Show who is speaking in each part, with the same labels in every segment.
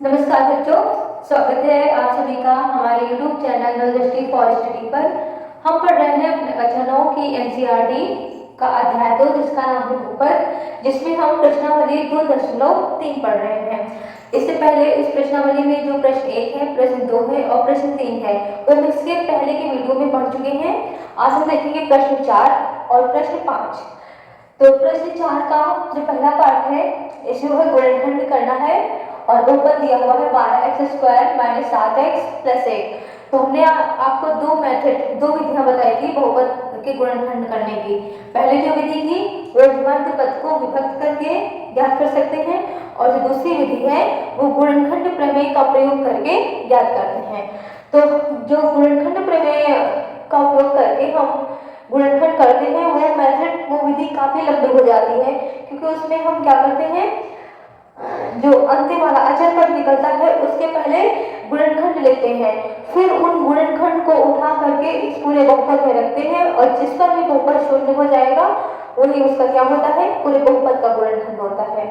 Speaker 1: नमस्कार बच्चों, स्वागत है आप सभी का हमारे YouTube चैनल नवदृष्टि फॉर स्टडी पर। हम पढ़ रहे हैं अपने कक्षा 9 की एनसीईआरटी का अध्याय 2 जिसका नाम है ऊपर, जिसमें हम प्रश्नावली 2.3 पढ़ रहे हैं। इससे पहले इस प्रश्नावली में जो प्रश्न 1 है, प्रश्न 2 है और प्रश्न 3 है वो हम इसके पहले के वीडियो में पढ़ चुके हैं। आज हम देखेंगे प्रश्न 4 और प्रश्न 5। तो प्रश्न 4 का जो पहला पार्ट है इसमें वह गुणनखंड करना है और ऊपर दिया हुआ है 12x² माइनस 7x प्लस 1। तो हमने आपको दो विधियां बताई थी बहुपद के गुणनखंड करने की। पहले जो विधि थी वो मध्य पद को विभक्त करके ज्ञात कर सकते हैं और जो दूसरी विधि है वो गुणनखंड प्रमेय का प्रयोग करके ज्ञात करते हैं। तो जो गुणनखंड प्रमेय का उपयोग करके हम गुणनखंड करते हैं वो मेथड वो विधि काफी लंबी हो जाती है, क्योंकि उसमें हम क्या करते हैं, जो अंतिम वाला अचर पद निकलता है उसके पहले गुणनखंड लेते हैं, फिर उन गुणनखंड को उठा करके इस पूरे बहुपद में रखते हैं और जिस पर भी बहुपद शून्य हो जाएगा वही उसका क्या होता है, पूरे बहुपद का गुणनखंड होता है।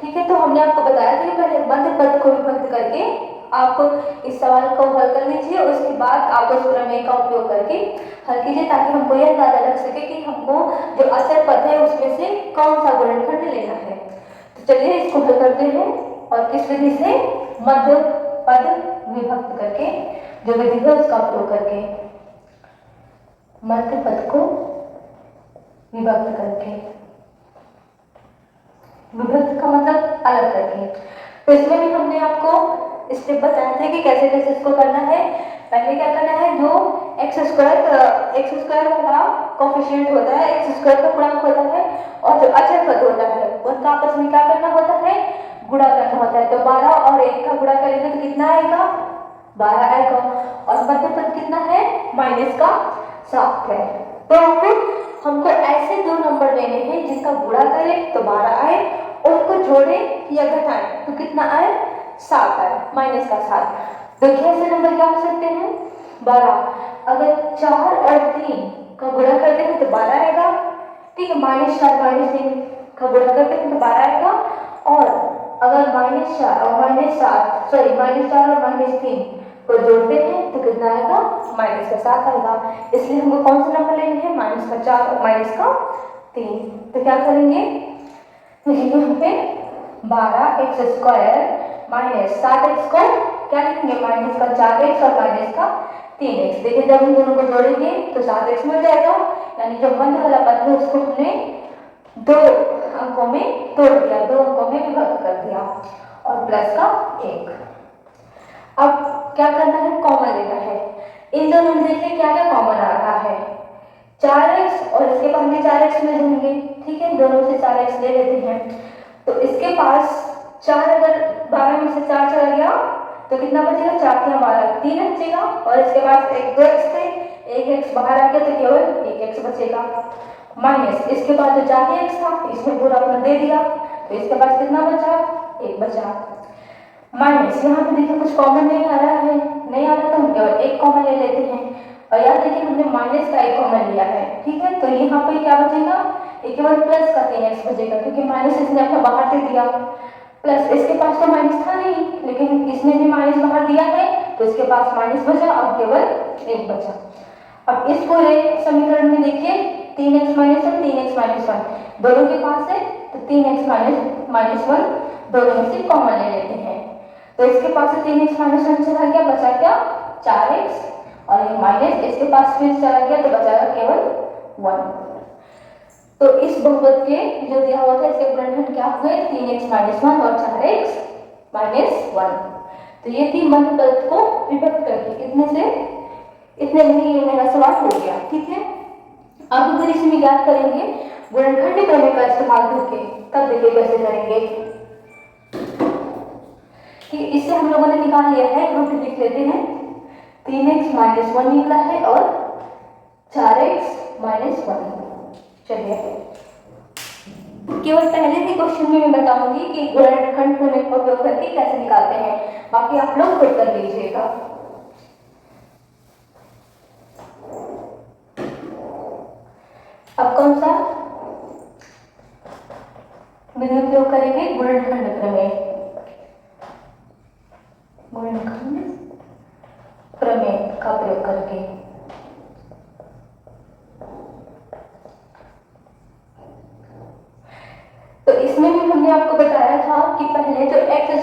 Speaker 1: ठीक है, तो हमने आपको बताया था कि पहले मध्य पद को विभक्त करके आप इस सवाल को हल कर लीजिए, उसके बाद आप उस प्रमेय का उपयोग करके हल कीजिए, ताकि हमको यह अंदाजा लग सके कि हमको जो अचर पद है उसमें से कौन सा गुणनखंड लेना है। तो चलिए इसको हल करते हैं और किस विधि से, मध्य पद विभक्त करके, जो विधि है उसका उपयोग करके, मध्य पद को विभक्त करके, विभक्त का मतलब अलग करके। तो इसमें भी हमने आपको स्टेप बताए थे कि कैसे कैसे इसको करना है। पहले क्या करना है, जो x² वाला कोफिशिएंट होता है, x² का गुणांक होता है और जो अचर पद होता है उनका आपस में क्या करना होता है, गुणा करना होता है। तो 12 और 1 का गुणा करेंगे तो कितना आएगा, 12 आएगा। और मध्य पद कितना है, माइनस का 7 है। तो हमको ऐसे दो नंबर लेने हैं जिसका गुणा करें तो 12 आए, उनको जोड़े या घटाएं तो कितना आए, 7 आए, माइनस का 7। देखिए ऐसे नंबर क्या हो सकते हैं, 12। अगर 4 और 3 का गुणा करते हैं तो 12 आएगा। ठीक है, -4 -3 का गुणा करते हैं तो 12 आएगा। और अगर -4 और -7 सॉरी -4 और -3 को जोड़ते हैं तो कितना आएगा, माइनस का 7 आएगा। इसलिए हमको कौन सा नंबर लेने हैं, -4 और -3। तो क्या करेंगे, यहाँ पे 12x² माइनस 7x को क्या लिखेंगे, -4x और -3x। देखिए जब हम दोनों को जोड़ेंगे तो 7x मिल जाएगा, यानी जो मध्य वाला पद है उसको हमने दो अंकों में तोड़ दिया, दो अंकों में विभक्त कर दिया और प्लस का 1। अब क्या करना है, कॉमन लेना है। इन दोनों में देखिए क्या क्या कॉमन आ रहा है, 4x और इसके पास में 4x मिल जाएंगे। ठीक है, दोनों से 4x ले लेते हैं। तो इसके पास 4, अगर 12 में से 4 चला गया तो कितना बचेगा, 4 के 12 3 बचेगा। और इसके पास एक 2x थे, एक x बाहर आ गया तो केवल एक x बचेगा। माइनस इसके पास जो 4x था इसमें पूरा अपना दे दिया तो इसके पास कितना बचा, 1 बचा। माइनस यहाँ पे देखिए कुछ कॉमन नहीं आ रहा है, नहीं आ रहा तो हम केवल एक कॉमन ले लेते हैं। और याद देखिए हमने माइनस का 1 कॉमन लिया है। ठीक है, तो यहाँ पे क्या बचेगा, ये केवल प्लस का 3x बचेगा, क्योंकि माइनस इसने अपना बाहर दे दिया। प्लस इसके पास तो माइनस था नहीं, लेकिन इसने भी माइनस बाहर दिया है तो इसके पास माइनस बचा और केवल 1 बचा। अब इस पूरे समीकरण में देखिए 3x माइनस 1 3x माइनस 1 दोनों के पास है, तो 3x माइनस 1 दोनों में से कॉमन ले लेते हैं। तो इसके पास से 3x माइनस 1 चला गया, बचा क्या, 4x। और ये माइनस इसके पास फिर चला गया तो बचाएगा केवल 1। तो इस बहुपद के जो दिया हुआ था इसके गुणनखंड क्या हुए, 3x माइनस 1 और 4x माइनस 1। तो ये तीन मध्य पद को विभक्त करके इतने से इतने में ही ये मेरा सवाल हो गया। ठीक है, अब अगर इसमें ज्ञात करेंगे गुणनखंड प्रमेय का इस्तेमाल करके, तब देखिए कैसे करेंगे। कि इससे हम लोगों ने निकाल लिया है, रूट लिख लेते हैं। 3x माइनस 1 निकला है और 4x माइनस 1। चलिए केवल पहले के क्वेश्चन में मैं बताऊंगी कि गुणनखंड प्रमेय का उपयोग करके कैसे निकालते हैं, बाकी आप लोग खुद कर लीजिएगा। अब कौन सा विधि उपयोग करेंगे, गुणनखंड प्रमेय।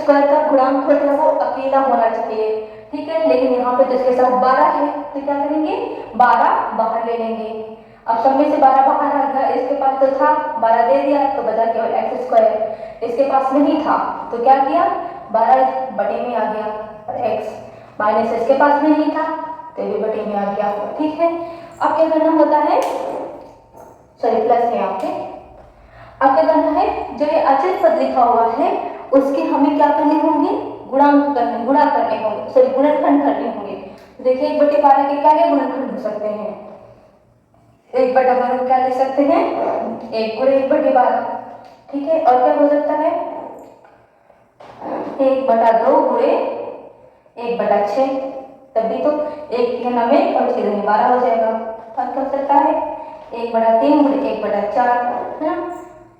Speaker 1: स्क्वायर का गुणांक होता है वो अकेला होना चाहिए, ठीक है। लेकिन यहाँ पे तो इसके साथ 12 है, तो क्या करेंगे 12 बाहर ले लेंगे। अब सब में से 12 बाहर आ गया, इसके पास तो था 12 दे दिया तो बचा केवल एक्स स्क्वायर, इसके पास नहीं था तो क्या किया 12 बटे में आ गया और एक्स माइनस इसके पास में नहीं था तो भी बटे में आ गया, ठीक है। अब क्या करना होता है, सॉरी प्लस है यहाँ पे। अब क्या करना है, जो ये अचल पद लिखा हुआ है उसके हमें क्या करने होंगे, गुणा करने होंगे, सॉरी गुणनखंड करने होंगे। तो देखिए 1/12 के क्या क्या गुणनखंड हो सकते हैं, 1/12 क्या ले सकते हैं 1 गुणे 1/12, ठीक है। और क्या हो सकता है 1/2 गुणे 1/6, तभी तो 1 के 9 और 6 दूनी 12 हो जाएगा। और क्या हो सकता है 1/3 गुणे 1/4, है ना,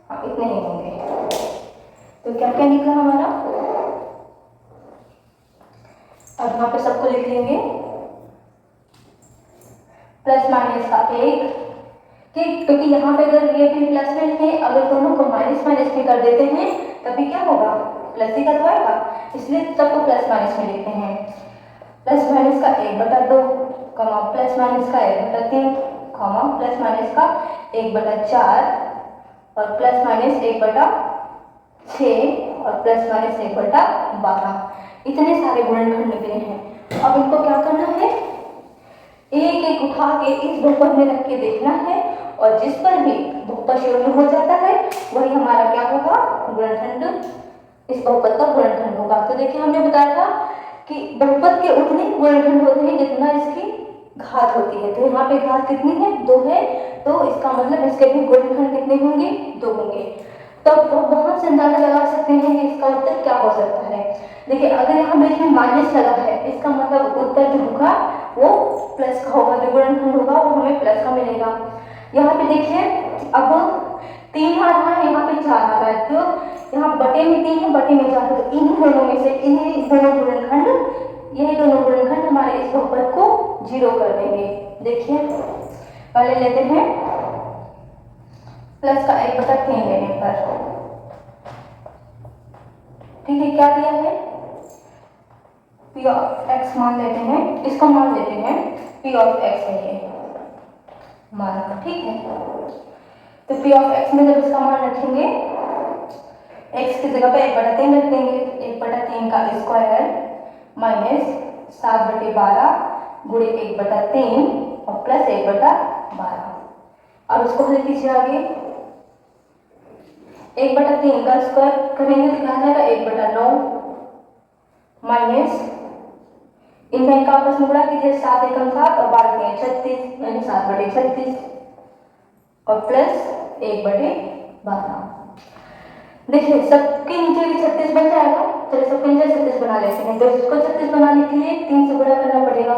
Speaker 1: हाँ इतने ही होंगे। तो क्या क्या निकला हमारा, अब यहाँ पे सबको लिख लेंगे प्लस माइनस का 1, ठीक, क्योंकि यहाँ पे अगर ये भी प्लस में है, अगर दोनों को माइनस माइनस में कर देते हैं तभी क्या होगा प्लस ही का तो आएगा, इसलिए सबको प्लस माइनस में लिखते हैं। प्लस माइनस का 1/2 कमा प्लस माइनस का 1/3 कमा प्लस माइनस का 1/4 और प्लस माइनस 1/6 और प्लस माइनस 1/12, इतने सारे गुणनखंड निकले हैं। अब इनको क्या करना है, एक एक उठा के इस बहुपद में रख के देखना है और जिस पर भी बहुपद शून्य हो जाता है वही हमारा क्या होगा गुणनखंड, इस बहुपद का गुणनखंड होगा। तो देखिए हमने बताया था कि बहुपद के उतने गुणनखंड होते हैं जितना इसकी घात होती है, तो यहाँ पे घात कितनी है 2 है, तो इसका मतलब इसके भी गुणनखंड कितने होंगे 2 होंगे। तो वहां से अंदाजा लगा सकते हैं कि इसका उत्तर क्या हो सकता है। देखिए अगर यहाँ बीच में माइनस लगा है इसका मतलब उत्तर जो होगा वो प्लस का होगा, जो गुणनखंड होगा वो हमें प्लस का मिलेगा। यहाँ पे देखिए अब 3 आ रहा है, यहाँ पे 4 आ रहा है, तो यहाँ बटे में 3 है बटे में 4 है, तो इन्हीं दोनों में से इन्हीं दोनों गुणनखंड, यही दोनों गुणनखंड हमारे इस बहुपद को 0 कर देंगे। देखिए पहले लेते हैं प्लस का 1/3 लेने पर, ठीक है, क्या दिया है p ऑफ x मान लेते हैं, इसका मान लेते हैं p ऑफ x है ये मान, ठीक है। तो p ऑफ x में जब इसका मान रखेंगे x की जगह पे 1/3 रख देंगे, 1/3 का स्क्वायर माइनस 7/12 गुणे 1/3 और प्लस 1/12। अब इसको हल कीजिए आगे, 1/3 का स्क्वायर करेंगे तो क्या आ जाएगा 1/9 माइनस इनका आपस में गुणा कीजिए 7 एकम 7 और 12 36 यानी 7/36 और प्लस 1/12। देखिए सबके नीचे भी 36 बन जाएगा, चलिए सबके नीचे 36 बना लेते हैं। तो इसको 36 बनाने के लिए 3 से गुणा करना पड़ेगा,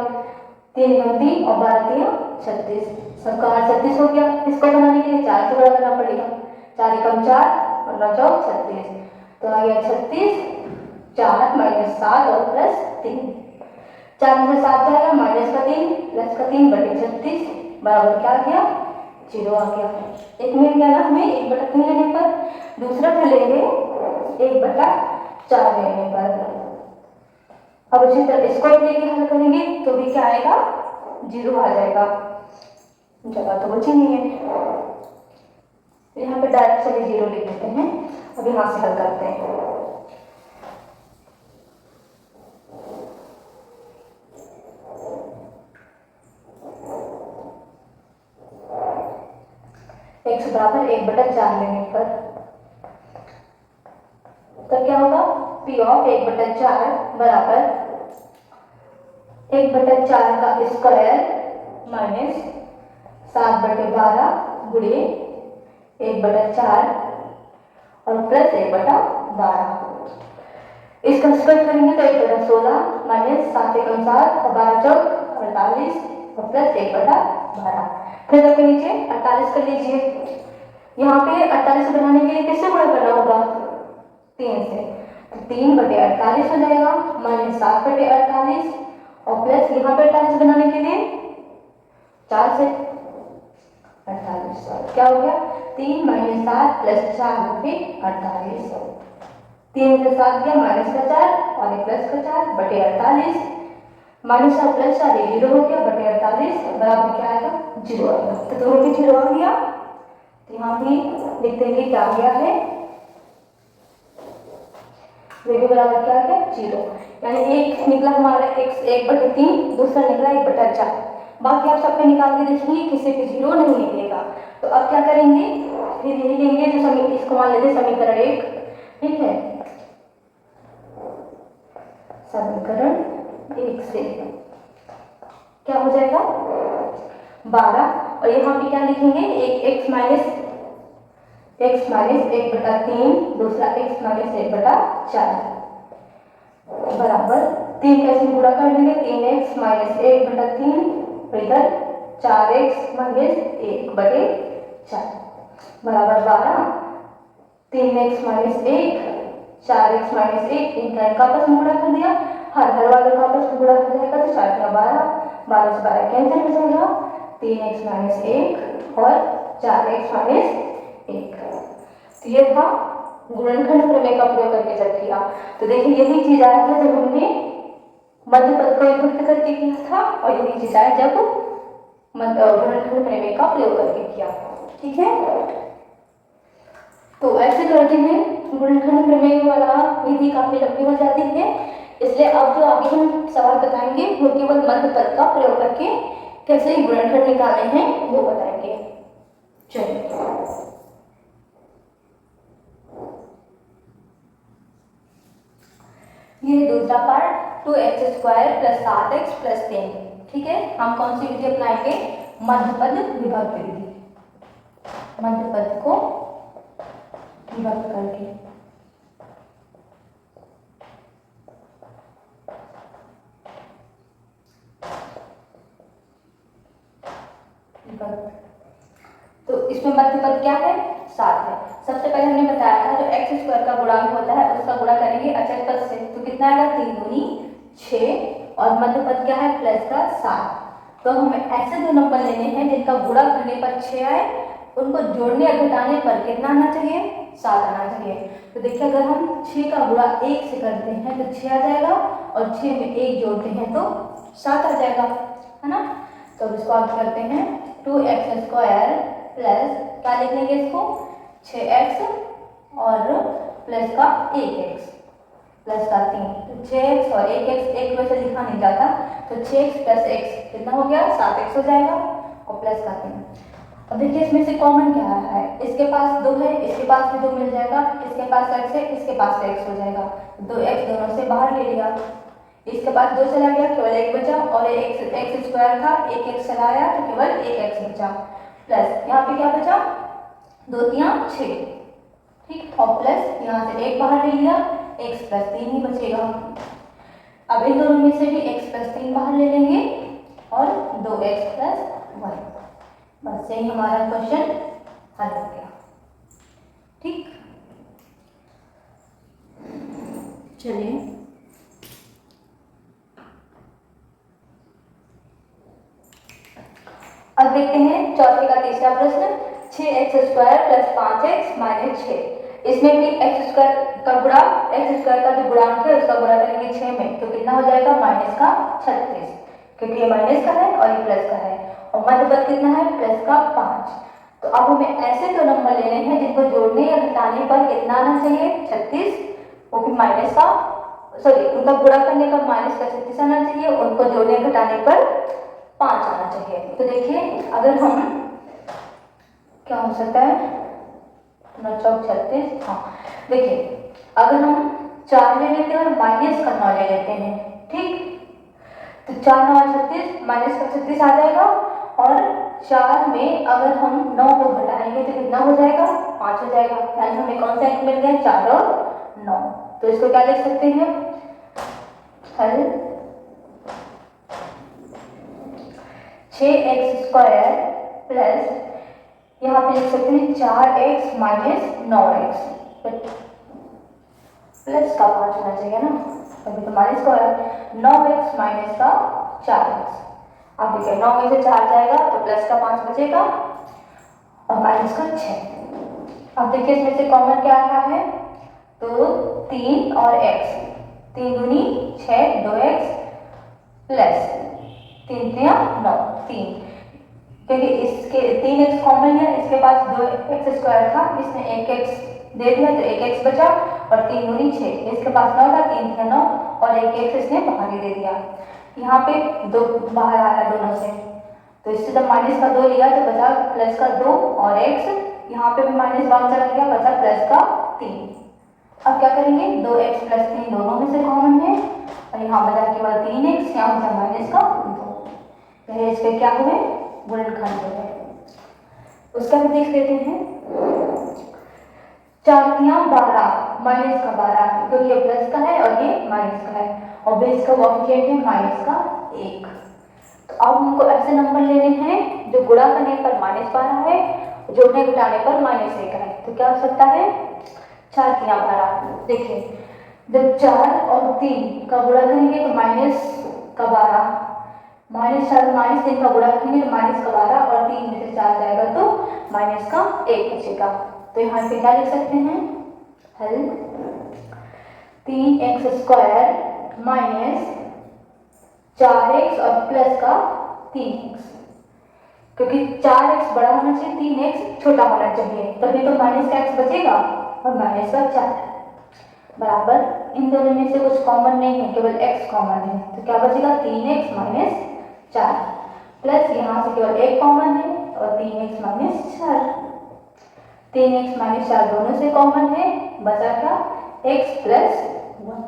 Speaker 1: 3 एकम 3 और 12 36, सबका 36 हो गया। इसको बनाने के लिए 4 से गुणा करना पड़ेगा, 4 एकम 4 और 9 चौक 36, तो आ गया 36, 4 माइनस 7 और प्लस 3, 4 में से 7 जाएगा माइनस का 3 प्लस का 3/36 बराबर क्या आ गया 0 आ गया। एक मिल गया ना हमें 1/3 लेने पर, दूसरा फिर लेंगे 1/4 लेने पर। अब इसी तरह इसको लेके हल करेंगे तो भी क्या आएगा 0 आ जाएगा, जगह तो बची नहीं है, यहाँ पे डायरेक्ट चलिए 0 लिख देते हैं। अब यहाँ से हल करते हैं, x बराबर 1/4 लेने पर तो क्या होगा p ऑफ 1/4 बराबर 1/4 का स्क्वायर माइनस 7/12 गुणे 1/4 और प्लस 1/12। इसका स्क्वायर करेंगे तो 1/16 माइनस 7 एकम 7 और 12 चौक 48 और प्लस 1/12। फिर सबके नीचे 48 कर लीजिए, यहाँ पे 48 बनाने के लिए किससे गुणा करना होगा 3 से, तो 3/48 हो जाएगा माइनस 7/48 और प्लस यहाँ पे 48 बनाने के लिए 4 से 48, क्या हो गया 3 माइनस 7 प्लस 4/48, 3 से 7 गया माइनस का 4 और ये प्लस का 4 बटे 48, माइनस 4 प्लस 4 ये 0 हो गया बटे 48 बराबर क्या आएगा 0 आएगा। तो दोनों भी 0 आ गया, तो यहाँ भी लिख देंगे क्या आ गया है, ये बराबर क्या आ गया 0, यानी एक निकला हमारा x 1/3, दूसरा निकला 1/4। बाकी आप सब पे निकाल के देखिए किसी पे 0 नहीं निकलेगा। तो अब क्या करेंगे, फिर यही लेंगे जो इसको मान लेते समीकरण 1, ठीक है, समीकरण 1 से क्या हो जाएगा 12, और यहाँ पे क्या लिखेंगे एक x माइनस 1/3, दूसरा x माइनस 1/4 बराबर 3 कैसे गुणा कर देंगे 3x माइनस 1/3 इधर 4x माइनस 1/4 बराबर 12, 3x माइनस 1 4x माइनस 1 इनका आपस में गुणा कर दिया, हर वाले का आपस में गुणा कर जाएगा तो 4 या 12 से 12 कैंसिल हो जाएगा, 3x माइनस 1 और 4x माइनस 1। तो ये था गुणनखंड प्रमेय का प्रयोग करके जब किया। तो देखिए यही चीज आया था जब हमने मध्य पद को विभक्त करके किया था, और यही चीज आया जब गुणनखंड प्रमेय का प्रयोग करके किया, ठीक है। तो ऐसे करते हैं गुणनखंड प्रमेय वाला विधि काफी लंबी हो जाती है, इसलिए अब जो आगे हम सवाल बताएंगे वो केवल मध्य पद का प्रयोग करके कैसे गुणनखंड निकाले हैं वो बताएंगे। चलिए ये दूसरा पार्ट 2x² + 7x + 3, ठीक है। हम कौन सी विधि अपनाएंगे, मध्य पद विभक्त विधि, मध्य पद को विभक्त करके। तो इसमें मध्य पद क्या है 7 है। सबसे पहले हमने बताया था जो x² का गुणांक होता है उसका गुणा करेंगे अचर पद से, तो कितना आएगा 3 दूनी 6 और मध्य पद क्या है प्लस का 7। तो हमें ऐसे दो नंबर लेने हैं जिनका गुणा करने पर 6 आए, उनको जोड़ने या घटाने पर कितना आना चाहिए 7 आना चाहिए। तो देखिए अगर हम 6 का गुणा 1 से करते हैं तो 6 आ जाएगा, और 6 में 1 जोड़ते हैं तो 7 आ जाएगा, है ना। तो इसको आप करते हैं 2x² प्लस क्या लिख लेंगे इसको 6x और प्लस का 1x प्लस का 3, तो 6x और 1x एक वैसे लिखा नहीं जाता, तो 6x प्लस x कितना हो गया 7x हो जाएगा और प्लस का 3। अब देखिए इसमें से कॉमन क्या है, इसके पास 2 है, इसके पास भी 2 मिल जाएगा, इसके पास x है, इसके पास x हो जाएगा, 2x दोनों से बाहर ले लिया, इसके पास 2 चला गया केवल 1 बचा, और x² था 1x चलाया तो केवल 1x बचा, प्लस यहाँ पे क्या बचा 2 3 6, ठीक, और प्लस यहाँ से 1 बाहर ले लिया, x + 3 ही बचेगा। अब इन दोनों में से भी x + 3 बाहर ले लेंगे और 2x + 1, बस यही हमारा क्वेश्चन हल हो गया, ठीक। चलिए अब देखते हैं चौथे का तीसरा प्रश्न, 6x² + 5x - 6। इसमें भी x² का गुणा, x² का जो गुणांक है उसका गुणा करेंगे 6 में, तो कितना हो जाएगा -36, क्योंकि ये माइनस का है और ये प्लस का है, और मध्य पद कितना है प्लस का 5। तो अब हमें ऐसे दो नंबर लेने हैं जिनको जोड़ने या घटाने पर कितना आना चाहिए 36, वो भी माइनस का, सॉरी उनका गुणा करने का -36 आना चाहिए, उनको जोड़ने घटाने पर 5 आना चाहिए। तो देखिए अगर हम क्या हो सकता है 9 चौक 36, हाँ देखिए अगर हम 4 ले लेते हैं और माइनस का 9 ले लेते हैं, ठीक, तो 4 9 36 माइनस का 36 आ जाएगा, और 4 में अगर हम 9 को घटाएंगे तो कितना हो जाएगा 5 हो जाएगा, यानी हमें कौन सा अंक मिल गया 4 और 9। तो इसको क्या लिख सकते हैं हल 6x² प्लस यहाँ पे लिख सकते हैं 4x - 9x प्लस का 5 होना चाहिए ना, अभी तो माइनस का है, 9x माइनस का 4x। अब देखिए 9 में से 4 जाएगा तो प्लस का 5 बचेगा और माइनस का 6। अब देखिए इसमें से कॉमन क्या आ रहा है तो 3 और x, 3 दूनी 6, 2x प्लस 3 3 9, 3, क्योंकि इसके 3x कॉमन है, इसके पास 2x स्क्वायर था, इसने 1x दे दिया तो 1x बचा और 3 दूनी 6, इसके पास 9 था, 3 3 9 और 1x इसने बाहर ही दे दिया। यहाँ पे 2 बाहर आ रहा दोनों से, तो इससे जब माइनस का 2 लिया तो बचा प्लस का 2 और x, यहाँ पे भी माइनस बाहर चला गया, बचा प्लस का 3। अब क्या करेंगे, 2x प्लस 3 दोनों में से कॉमन है और यहाँ बचा केवल 3x, यहाँ बचा माइनस का 2, इसके क्या हुए, गुणनखंड हुए। उसका भी देख लेते हैं। 4 तियां 12 माइनस का 12, क्योंकि ये प्लस का है और ये माइनस का है और बेस का कोएफिशिएंट है माइनस का 1। तो अब हमको ऐसे नंबर लेने हैं जो गुणा करने पर -12 है, जोड़ने घटाने पर -1 है। तो क्या हो सकता है, 4 तियां 12। देखिए जब 4 और 3 का गुणा करेंगे तो माइनस का 12, -4 -3 का गुणा करेंगे तो माइनस का 12 और 3 में से 4 जाएगा तो माइनस का 1 बचेगा। तो यहाँ पे क्या लिख सकते हैं, हल 3x स्क्वायर माइनस 4x और प्लस का 3x, क्योंकि 4x बड़ा होना चाहिए, 3x छोटा होना चाहिए, तभी तो माइनस का x बचेगा और माइनस का 4 बराबर, इन दोनों में से कुछ कॉमन नहीं है, केवल x कॉमन है, तो क्या बचेगा 3x माइनस 4 प्लस यहाँ से केवल 1 कॉमन है और 3x माइनस 4, 3x माइनस 4 दोनों से कॉमन है, बचा क्या x प्लस 1,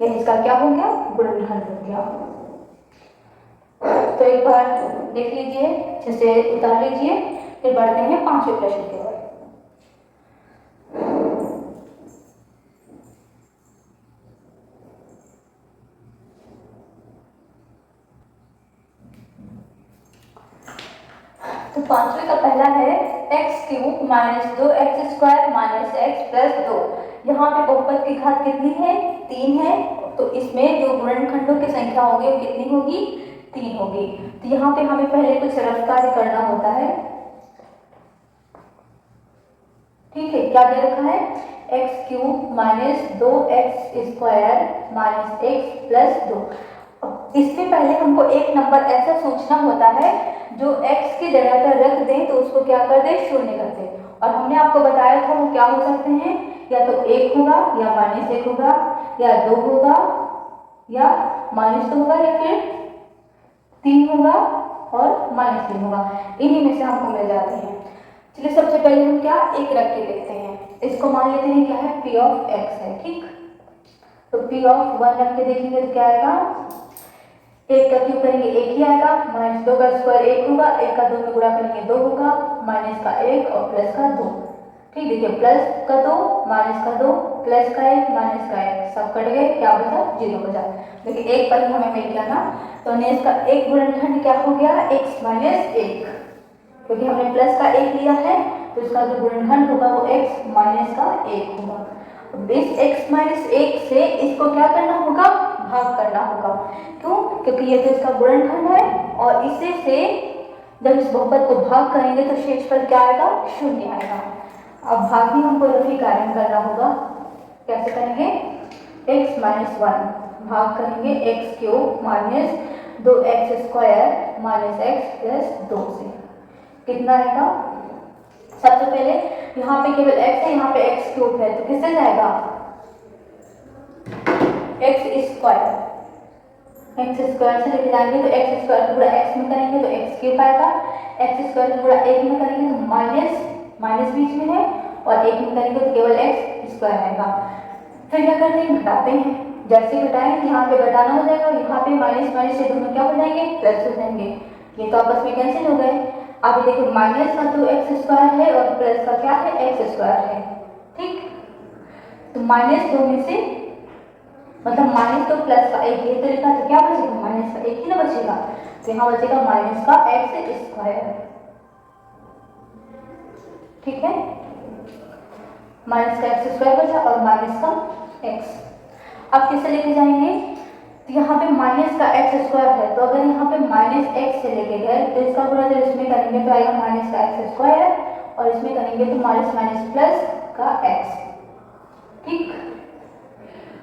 Speaker 1: यानी इसका क्या हो गया, गुणनखंड हो गया। तो एक बार देख लीजिए, अच्छे से उतार लीजिए, फिर बढ़ते हैं 5वें प्रश्न की ओर। तो 5वें का पहला है x³ minus 2x square minus x plus 2। यहाँ पे बहुपद की घात कितनी है, 3 है, तो इसमें जो गुणनखंडों की संख्या होगी वो कितनी होगी, 3 होगी। तो यहाँ पे हमें पहले कुछ सरल कार्य करना होता है, ठीक है। क्या दे रखा है, x³ minus 2x square minus x plus 2। इससे पहले हमको एक नंबर ऐसा सोचना होता है जो x की जगह पर रख दें तो उसको क्या कर दे, शून्य कर दे। और हमने आपको बताया था वो क्या हो सकते हैं, या तो 1 होगा या -1 होगा या 2 होगा या -2 होगा या फिर 3 होगा और -3 होगा, इन्हीं में से हमको मिल जाते हैं। चलिए सबसे पहले हम क्या एक रख के देखते हैं, इसको मान लेते हैं क्या है, p ऑफ x है, ठीक। तो p ऑफ 1 रख के देखेंगे तो क्या आएगा, 1 का क्यूब करेंगे 1 ही आएगा, -2 का स्क्वायर 1 होगा, 1 का 2 में गुणा करेंगे 2 होगा, माइनस का 1 और प्लस का 2, ठीक। देखिए प्लस का 2 माइनस का 2 प्लस का 1 माइनस का 1 सब कट गए, क्या बचा, 0 बचा। देखिए 1 पर ही हमें मिल गया ना, तो इसका एक गुणनखंड क्या हो गया, x माइनस 1, क्योंकि हमने प्लस का 1 लिया है तो इसका जो गुणनखंड होगा वो x माइनस का 1 होगा। इस x माइनस 1 से इसको क्या करना होगा, भाग करना होगा, क्यों, क्योंकि ये तो इसका गुणनखंड है और इसे से जब इस बहुपद को भाग करेंगे तो शेष पर क्या आएगा, 0 आएगा। अब भाग भी हमको रफी कारण करना होगा, कैसे करेंगे, x माइनस 1 भाग करेंगे x³ minus 2x square minus x plus 2 से, कितना आएगा, सबसे पहले यहाँ पे केवल x है, यहाँ पे x³ है तो किससे जाएगा, x स्क्वायर, x स्क्वायर से लेके जाएंगे तो x स्क्वायर को पूरा x में करेंगे तो x³ आएगा, x स्क्वायर को पूरा 1 में करेंगे तो माइनस बीच में है और 1 में करेंगे तो केवल x स्क्वायर आएगा। फिर क्या करते हैं, घटाते हैं, जैसे घटाएं यहाँ पे घटाना हो जाएगा, यहाँ पे माइनस माइनस से दोनों क्या हो जाएंगे, प्लस हो जाएंगे, ये तो आपस में कैंसिल हो गए। अब देखो माइनस का तो x स्क्वायर है और प्लस का क्या है, x स्क्वायर है, ठीक। तो -2 में से मतलब -2 प्लस का 1 ये तो लिखा तो क्या बचेगा, माइनस का 1 ही ना बचेगा, तो यहाँ बचेगा माइनस का x स्क्वायर, ठीक है, माइनस का x स्क्वायर बचा और माइनस का x। अब किसे लेके जाएंगे, तो यहाँ पे माइनस का x स्क्वायर है, तो अगर यहाँ पे -x से लेके गए तो इसका गुणा जब इसमें करेंगे तो आएगा माइनस का x स्क्वायर और इसमें करेंगे तो माइनस माइनस प्लस का x, ठीक।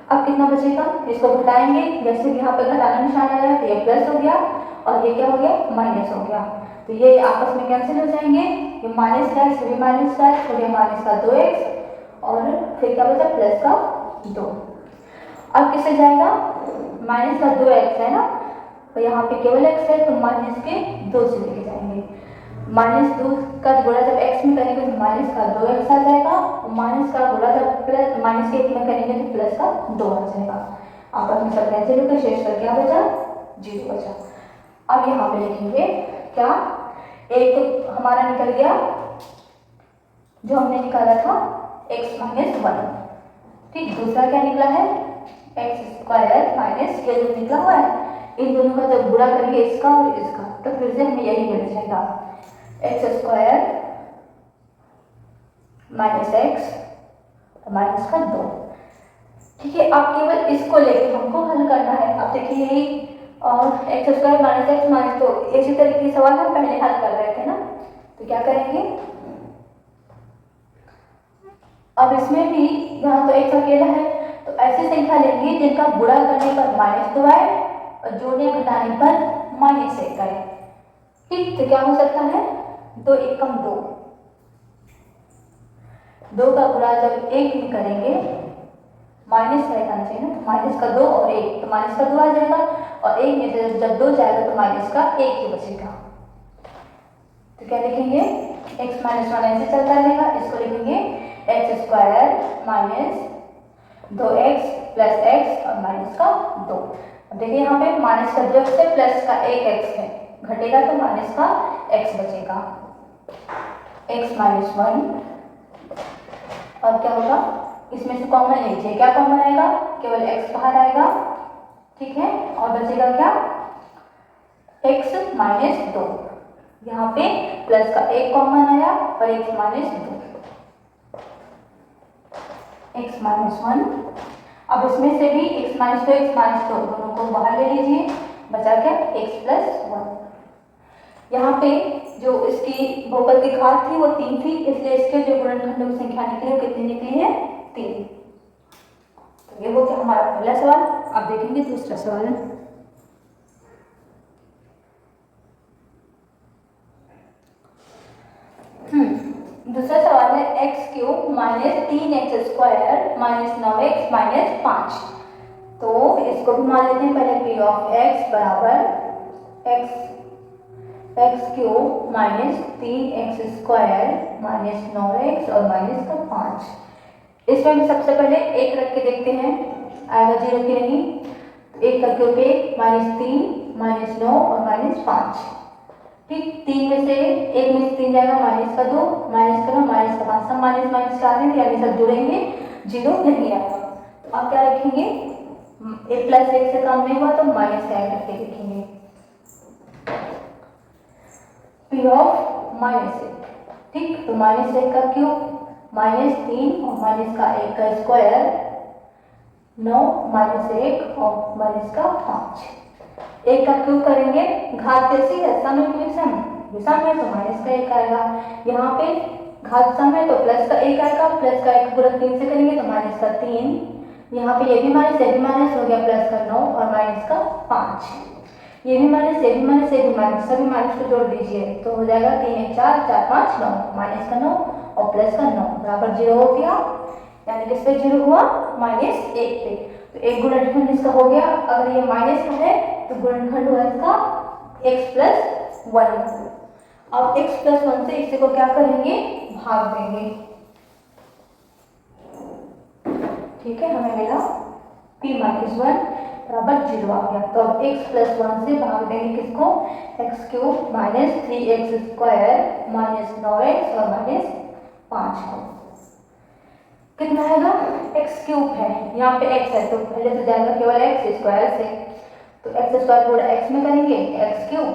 Speaker 1: अब कितना बचेगा, इसको घटाएंगे, जैसे कि यहाँ पे घटाना निशान आया तो ये प्लस हो गया और ये क्या हो गया, माइनस हो गया। तो ये आपस में कैंसिल हो जाएंगे, ये माइनस का एक्स, ये भी माइनस का एक्स, और ये माइनस का 2x और फिर क्या बचा, प्लस का 2। अब किससे जाएगा, माइनस का 2x है ना, तो यहाँ पे केवल x है तो माइनस के 2 से लेके जाएंगे। -2 का गुणा जब x में करेंगे तो माइनस का 2x आ जाएगा, और माइनस का गुणा जब प्लस माइनस के 1 में करेंगे तो प्लस का 2 आ जाएगा। आपस में सब कैंसिल होकर शेष का क्या बचा, 0 बचा। अब यहाँ पे लिखेंगे क्या, एक तो हमारा निकल गया जो हमने निकाला था x - 1, ठीक। दूसरा क्या निकला है, x² माइनस ये जो निकला हुआ है, इन दोनों का जब गुणा करेंगे इसका और इसका तो फिर से हमें यही मिल जाएगा, x² माइनस x माइनस का 2, ठीक है। अब केवल इसको लेके हमको हल करना है। अब देखिए यही x² माइनस x माइनस 2 इसी तरीके के सवाल हम पहले हल कर रहे थे ना, तो क्या करेंगे, अब इसमें भी यहाँ तो x अकेला है तो ऐसी संख्या लेंगे जिनका गुणा करने पर -2 आए और जोड़ने घटाने पर -1 आए, ठीक। तो क्या हो सकता है, 2 एकम 2, 2 का गुणा जब 1 में करेंगे माइनस का आना चाहिए ना, तो माइनस का 2 और 1 तो माइनस का 2 आ जाएगा, और 1 में से जब 2 जाएगा तो माइनस का 1 ही बचेगा। तो क्या लिखेंगे, x - 1 ऐसे चलता रहेगा, इसको लिखेंगे x² minus 2x plus x और माइनस का 2। अब देखिए यहाँ पे माइनस का 2x है प्लस का 1x है, घटेगा तो माइनस का x बचेगा, x - 1। और क्या होगा, इसमें से कॉमन लीजिए, क्या कॉमन आएगा, केवल x बाहर आएगा, ठीक है। और बचेगा क्या, x - 2, यहाँ पे प्लस का 1 कॉमन आया और x - 2, x - 1। अब इसमें से भी x - 2 x - 2 दोनों को बाहर ले लीजिए, बचा क्या, x + 1। यहाँ पे जो इसकी बहुपद की घात थी वो 3 थी, इसलिए इसके जो गुणनखंडों की संख्या निकली वो कितनी निकली है, 3। तो ये हो गया हमारा पहला सवाल। अब देखेंगे दूसरा सवाल। दूसरा सवाल है x³ minus 3x² minus 9x minus 5। तो इसको भी मान लेते हैं पहले, p ऑफ x बराबर x³ minus 3x² minus 9x और माइनस का 5। इसमें भी सबसे पहले 1 रख के देखते हैं आएगा 0 की नहीं, 1 करके ऊपर -3 -9 और -5, ठीक। 3 में से 1 में से 3 जाएगा, माइनस का 2 माइनस का 9 माइनस का 5, सब माइनस माइनस का आ रहे हैं यानी सब जुड़ेंगे, 0 नहीं आएगा। तो आप क्या रखेंगे, a + 1 से कम नहीं हुआ तो माइनस का 1 करके लिखेंगे, p ऑफ -1, ठीक। तो -1 का क्यूब -3 और माइनस का 1 का स्क्वायर 9 -1 और माइनस का 5। 1 का क्यूब करेंगे, घात कैसी है, सम इंटू सम, विषम है तो माइनस का 1 आएगा, यहाँ पे घात सम है तो प्लस का 1 आएगा, प्लस का 1 गुणा 3 से करेंगे तो माइनस का 3, यहाँ पे ये भी माइनस हो गया, प्लस का 9 और माइनस का 5, ये भी माइनस ये भी माइनस ये भी माइनस, सभी माइनस को जोड़ दीजिए तो हो जाएगा 3 1 4 4 5 9, माइनस का 9 और प्लस का 9 बराबर 0 हो गया, यानी किस पे 0 हुआ, -1 पे। तो एक गुणनखंड इसका हो गया। अगर ये माइनस का है तो गुणनखंड हुआ इसका x + 1। अब x + 1 से इसी को क्या करेंगे, भाग देंगे, ठीक है। हमें मिला p - 1 बराबर 0 आ गया। तो अब x + 1 से भाग देंगे किसको, x³ minus 3x² minus 9x और माइनस 5 को। कितना आएगा, x³ है, यहाँ पे x है तो पहले तो जाएगा केवल x² से, तो x² थोड़ा x में करेंगे x³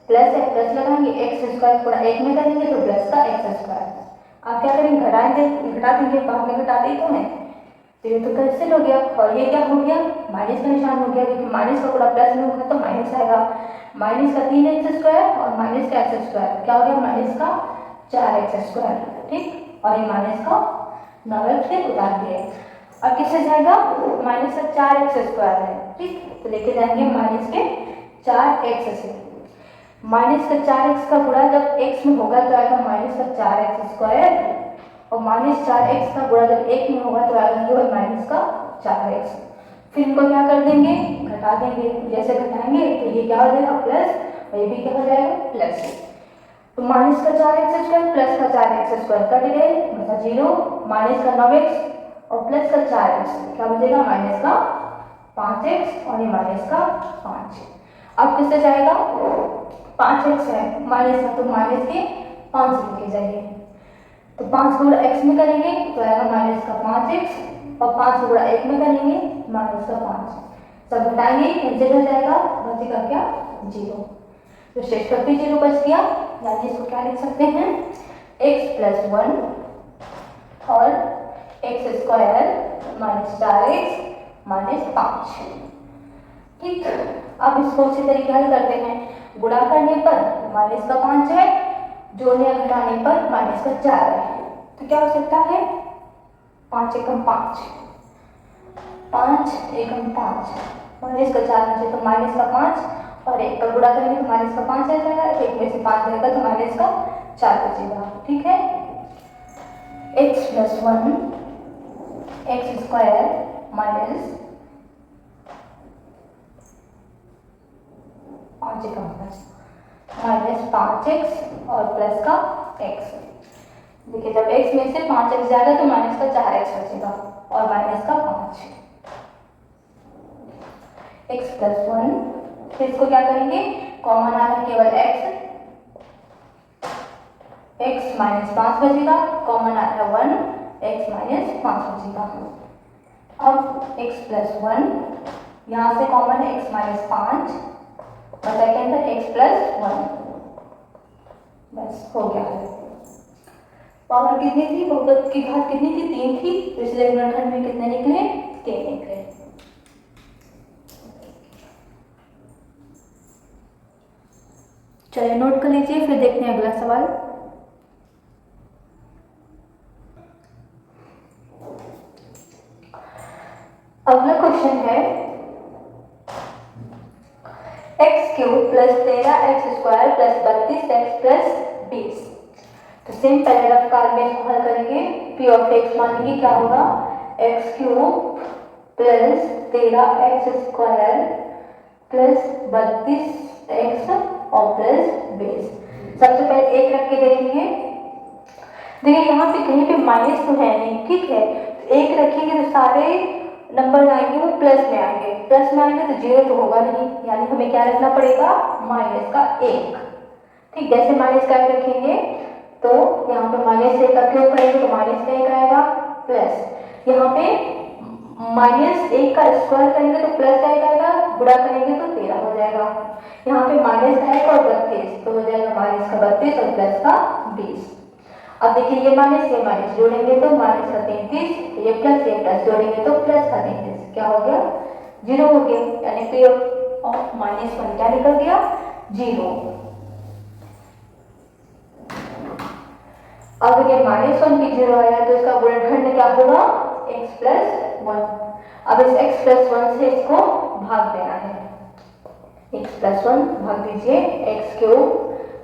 Speaker 1: प्लस है, प्लस लगाएंगे, x² थोड़ा 1 में करेंगे तो प्लस का x²। आप क्या करेंगे, घटाएंगे, घटा देंगे, बाद में घटाते ही तो हैं, तो ये तो कैंसिल हो गया। और ये क्या हो गया, माइनस का निशान हो गया, क्योंकि माइनस का थोड़ा प्लस में होगा तो माइनस आएगा, माइनस का 3x² और माइनस का x² क्या हो गया, माइनस का 4x², ठीक। और ये माइनस का 9x से उतार दिए। अब किससे जाएगा, माइनस का 4x स्क्वायर है, ठीक, तो लेके जाएंगे माइनस के 4x से। माइनस का 4x का गुणा जब x में होगा तो आएगा माइनस का 4x स्क्वायर, और माइनस 4x का गुणा जब 1 में होगा तो आएगा ये माइनस का 4x। फिर इनको क्या कर देंगे, घटा देंगे, जैसे घटाएंगे तो ये क्या हो जाएगा प्लस, और ये भी क्या हो जाएगा प्लस। तो माइनस का 4x स्क्वायर प्लस का 4x स्क्वायर कट गए, बचा 0, माइनस का 9x और प्लस का 4x क्या बचेगा, माइनस का 5x, और ये माइनस का 5। अब किससे जाएगा, 5x है माइनस का, तो माइनस के 5 लेके जाइए, तो 5 को गुणा x में करेंगे तो आएगा माइनस का 5x, और 5 को गुणा 1 में करेंगे माइनस का 5। सब घटाएंगे, कैंसिल हो जाएगा, बचेगा क्या 0, तो शेष पर भी 0 बच गया। यानी इसको क्या लिख सकते हैं, x प्लस 1 और x square minus 4x minus 5, ठीक। अब इसको उसी तरीके हल करते हैं, गुणा करने पर माइनस का 5 है, जोड़ने या घटाने पर माइनस का 4 है, तो क्या हो सकता है 5 एकम 5, 5 एकम 5, माइनस का 4 है तो माइनस का 5, और 1 पर गुणा करेंगे तो माइनस का 5 आ जाएगा, 1 में से 5 जाएगा तो माइनस का 4 बचेगा, ठीक है। x plus 1 x square minus 5 एकम 5 माइनस 5x और प्लस का x। देखिए जब x में से 5x जाएगा तो माइनस का 4x बचेगा और माइनस का 5, x प्लस 1, फिर इसको क्या करेंगे, कॉमन आ रहा है केवल x माइनस 5 बचेगा, कॉमन आ रहा है 1, x माइनस 5 बचेगा। अब x प्लस 1, यहाँ से कॉमन है x माइनस 5, बचा के अंदर x प्लस 1, बस हो गया है। पावर कितनी थी, बहुपद की घात कितनी थी, 3 थी, तो इसलिए गुणनखंड में कितने निकले, 3 निकले। चलिए नोट कर लीजिए, फिर देखते हैं अगला सवाल। अगला क्वेश्चन है x cube plus 13x square plus 32x plus 20। तो सेम पहले रफ्तार में इसको हल करेंगे। पी ऑफ एक्स मानेंगे क्या होगा, x cube plus 13x square plus 32x और प्लस 20। सबसे पहले एक रख के देखेंगे। देखिए यहाँ पे कहीं पे माइनस तो है नहीं, ठीक है, तो एक रखेंगे तो सारे नंबर आएंगे वो प्लस में आएंगे, प्लस में आएंगे तो जीरो तो होगा नहीं, यानी हमें क्या रखना पड़ेगा, माइनस का 1। ठीक, जैसे माइनस का 1 रखेंगे तो यहाँ पे माइनस 1 का क्यूब करेंगे तो माइनस का 1 आएगा, प्लस यहाँ पे माइनस 1 का स्क्वायर करेंगे तो प्लस का 1 आएगा, गुणा करेंगे तो 13 हो जाएगा। यहाँ पे माइनस का 1 और 32 तो हो जाएगा माइनस का 32 और प्लस का 20। अब देखिए ये माइनस जोड़ेंगे तो माइनस का 33, ये प्लस जोड़ेंगे तो प्लस का 33, क्या हो गया, 0 हो गया, यानी पी ऑफ माइनस 1 क्या निकल गया, 0। अगर ये माइनस 1 भी 0 आया तो इसका गुणनखंड क्या होगा, x प्लस 1। अब इस x प्लस 1 से इसको भाग देना है, x प्लस 1 भाग दीजिए, x cube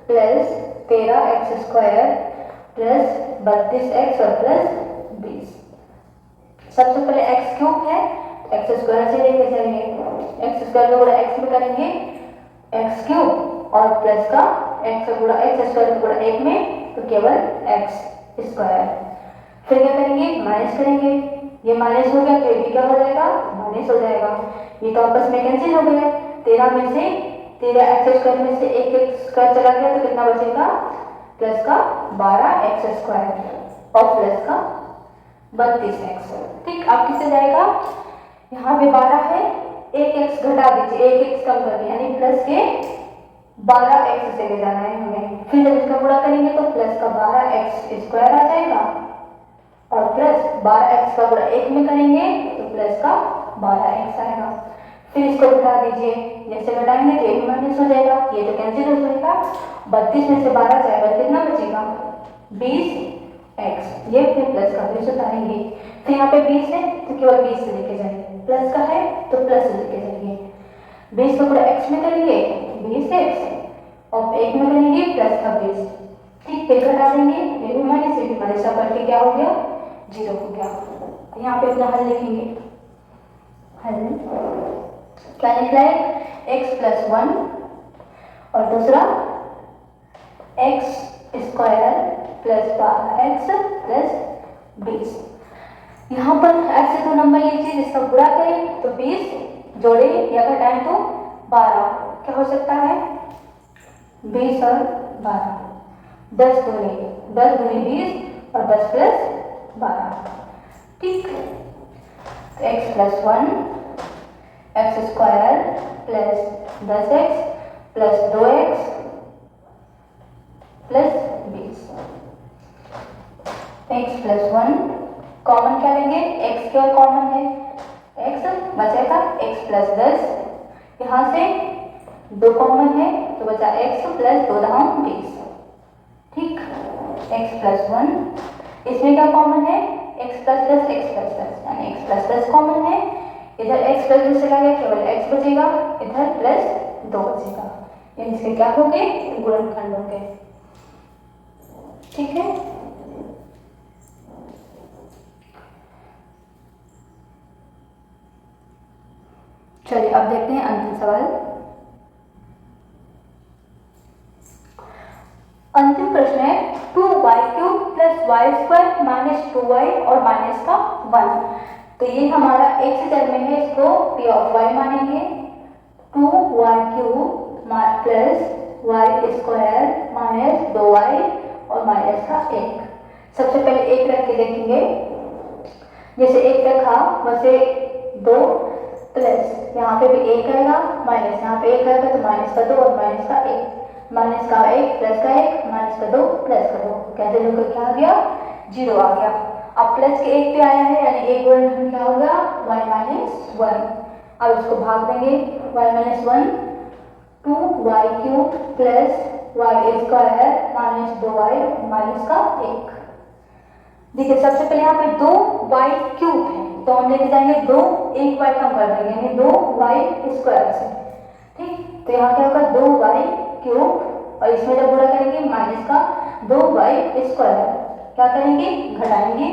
Speaker 1: plus 13x square plus 32x और प्लस 20। सबसे पहले x क्यूब है, एक्स स्क्वायर से लेके जाएंगे, एक्स स्क्वायर का गुणा x में करेंगे, x क्यूब और प्लस का x का गुणा x स्क्वायर का गुणा 1 में तो केवल x स्क्वायर। फिर क्या करेंगे, माइनस करेंगे, ये माइनस हो गया तो ये भी क्या हो जाएगा, माइनस हो जाएगा, ये तो आपस में कैंसिल हो गया। 13 में से 13x स्क्वायर में से एक स्क्वायर चला गया तो कितना बचेगा, प्लस का 12x स्क्वायर और प्लस का 32x। ठीक, अब किससे जाएगा, यहाँ पे 12 है, एक x घटा दीजिए, एक x कम करके, यानी प्लस के 12x से ले जाना है हमें। फिर जब इसका गुणा करेंगे तो प्लस का 12x स्क्वायर आ जाएगा और प्लस 12x का गुणा 1 में करेंगे तो प्लस का 12x आएगा। फिर इसको घटा दीजिए, जैसे घटाएंगे तो ये माइनस हो जाएगा, ये तो कैंसिल हो जाएगा, 32 में से 12 जाएगा कितना बचेगा, 20x, ये फिर प्लस का 20 उतारेंगे। फिर यहाँ पे 20 है तो केवल 20 से लेके जाएंगे, प्लस का है तो प्लस से लेके जाएंगे। 20 को पूरा x में करेंगे 20x और 1 में करेंगे प्लस का 20। ठीक, फिर घटा देंगे, ये भी माइनस ये भी माइनस, सब करके क्या हो गया 0 हो गया। यहाँ पे अपना हल लिखेंगे, हल क्या निकला है x प्लस 1 और दूसरा x square plus x plus 20। यहाँ पर ऐसे दो नंबर लीजिए जिसका गुणा करें तो 20 जोड़े या घटाएं तो 12, क्या हो सकता है 20 और 12, 10 दूनी 20 और 10 प्लस 12। ठीक, तो x plus 1 x square plus 10x plus 2x plus 20। x plus 1 common क्या लेंगे, x केवल कॉमन है, x बचेगा x प्लस 10, यहाँ से 2 कॉमन है तो बचा x प्लस 2 दहाम 20। ठीक, x प्लस 1 इसमें क्या कॉमन है x प्लस 10 x प्लस 10 यानी x प्लस 10 कॉमन है, इधर x प्लस 10 चला गया केवल x बचेगा, इधर प्लस 2 बचेगा, इसके क्या हो गए गुणनखंड हो गए। ठीक है, चलिए अब देखते हैं अंतिम सवाल। अंतिम प्रश्न है 2y³ plus y square minus 2y और माइनस का 1। तो ये हमारा x टर्म में है, इसको p ऑफ y मानेंगे। 2y³ plus y square minus 2y और माइनस का 1। सबसे पहले 1 रख के देखेंगे, जैसे 1 रखा वैसे 2 प्लस यहाँ पे भी 1 आएगा, माइनस यहाँ पे 1 आएगा तो माइनस का 2 और माइनस का 1, माइनस का 1 प्लस का 1 माइनस का 2 प्लस का 2, कैंसिल होकर क्या आ गया 0 आ गया। अब प्लस के 1 पे आया है यानी 1 गुणनखंड क्या होगा y माइनस 1। अब इसको भाग देंगे, y minus 1 2y³ plus y square minus 2y minus का 1। देखिए सबसे पहले यहाँ पे 2y³ है तो हम लेके जाएंगे 2 1 y कम कर देंगे यानी 2y स्क्वायर से। ठीक, तो यहाँ क्या होगा 2y³ और इसमें जब गुणा करेंगे माइनस का 2y स्क्वायर, क्या करेंगे घटाएंगे,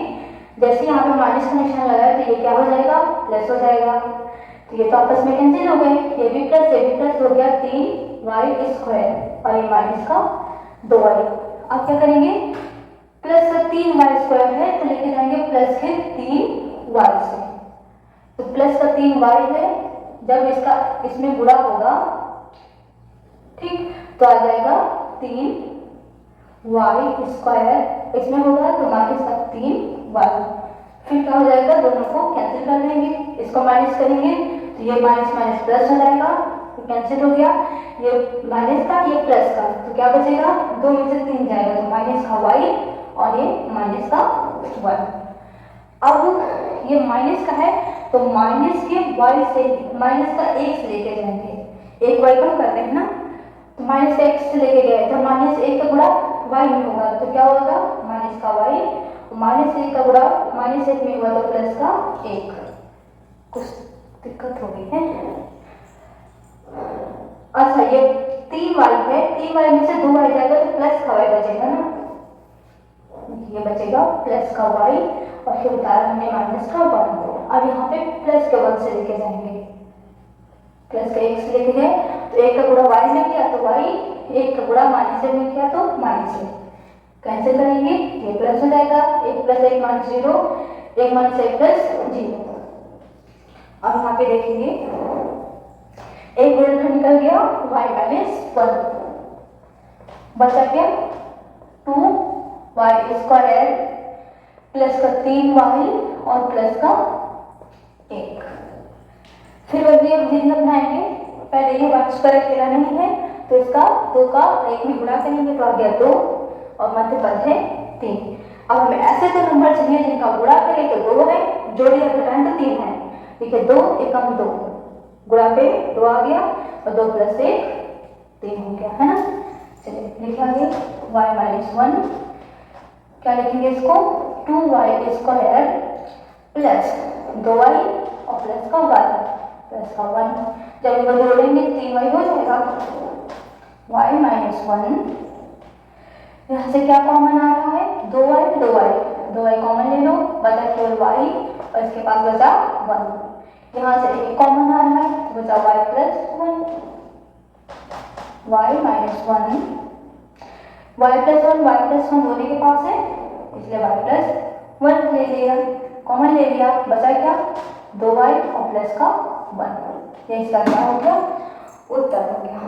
Speaker 1: जैसे यहाँ पे माइनस का निशान लगाया तो ये क्या हो जाएगा प्लस हो जाएगा, तो ये तो आपस में कैंसिल हो गए, ये भी प्लस हो गया 3y स्क्वायर और ये माइनस का 2y। अब क्या करेंगे प्लस का 3y स्क्वायर है तो लेके जाएंगे प्लस के 3y से, तो प्लस का 3y है, जब इसका इसमें गुणा होगा ठीक तो आ जाएगा 3y स्क्वायर, इसमें होगा तो माइनस का 3y, फिर क्या हो जाएगा दोनों को कैंसिल कर देंगे, इसको माइनस करेंगे तो ये माइनस माइनस प्लस हो जाएगा तो कैंसिल हो गया, ये माइनस का ये प्लस का, तो क्या बचेगा 2 में से 3 जाएगा तो माइनस का y और ये माइनस का 1। अब ये माइनस का है तो माइनस के y से माइनस का 1 से लेके जाएंगे, 1 y कम करते हैं ना, तो माइनस का 1 से लेके गए तो माइनस 1 का गुणा y में होगा तो क्या होगा माइनस का y, माइनस 1 का गुणा माइनस 1 में हुआ तो प्लस का 1। कुछ दिक्कत हो गई है। अच्छा ये 3y है, 3y में से 2y जाएगा तो प्लस का y बचेगा ना, ये बचेगा प्लस का y और फिर उतारा हमने माइनस का 1। अब यहाँ पे प्लस के 1 से लेके जाएंगे, प्लस का 1 से लेके गए तो 1 का गुणा y में किया तो y, 1 का गुणा माइनस में किया तो माइनस, कैंसिल करेंगे ये प्लस हो जाएगा, 1 प्लस 1 माइनस 0, 1 माइनस 1 प्लस 0। अब यहाँ पे देखेंगे एक गुणनखंड निकल गया y माइनस 1, बचा क्या 2y स्क्वायर प्लस का 3y और प्लस का 1। फिर बल्कि हम जितना बनाएंगे, पहले ये y स्क्वायर अकेला नहीं है तो इसका 2 का 1 में गुणा करेंगे तो आ गया 2 और मध्य पद है 3। अब हमें ऐसे दो नंबर चाहिए जिनका गुणा करें तो 2 है, जोड़े और घटाएं तो 3 है। ठीक है, 2 एकम 2 गुणा पे 2 आ गया और 2 प्लस 1 3 हो गया है ना। चलिए लिखे आगे y माइनस 1, क्या लिखेंगे इसको 2y स्क्वायर प्लस 2y और प्लस का y प्लस का 1। जब इनको जोड़ेंगे 3y हो जाएगा, y माइनस 1। यहाँ से क्या कॉमन आ रहा है, 2y कॉमन ले लो, बचा केवल y और इसके पास बचा 1। यहाँ से एक कॉमन आ रहा है तो बचा y plus 1, y minus 1, y plus 1 दोनों के पास है इसलिए y प्लस 1 ले लिया, कॉमन ले लिया, बचा क्या 2y और प्लस का 1। ये इसका क्या हो गया, उत्तर हो गया।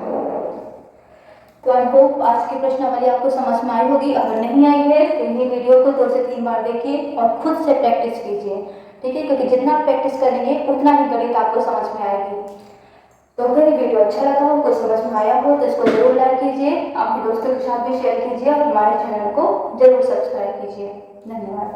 Speaker 1: तो आई होप आज की प्रश्नावली आपको समझ में आई होगी। अगर नहीं आई है तो ये वीडियो को 2 से 3 बार देखिए और खुद से प्रैक्टिस कीजिए, ठीक है, क्योंकि जितना प्रैक्टिस करेंगे उतना ही गणित आपको समझ में आएगी। तो अगर ये वीडियो अच्छा लगा हो, कुछ समझ में आया हो तो इसको जरूर लाइक कीजिए, आपके दोस्तों के साथ भी शेयर कीजिए और हमारे चैनल को जरूर सब्सक्राइब कीजिए। धन्यवाद।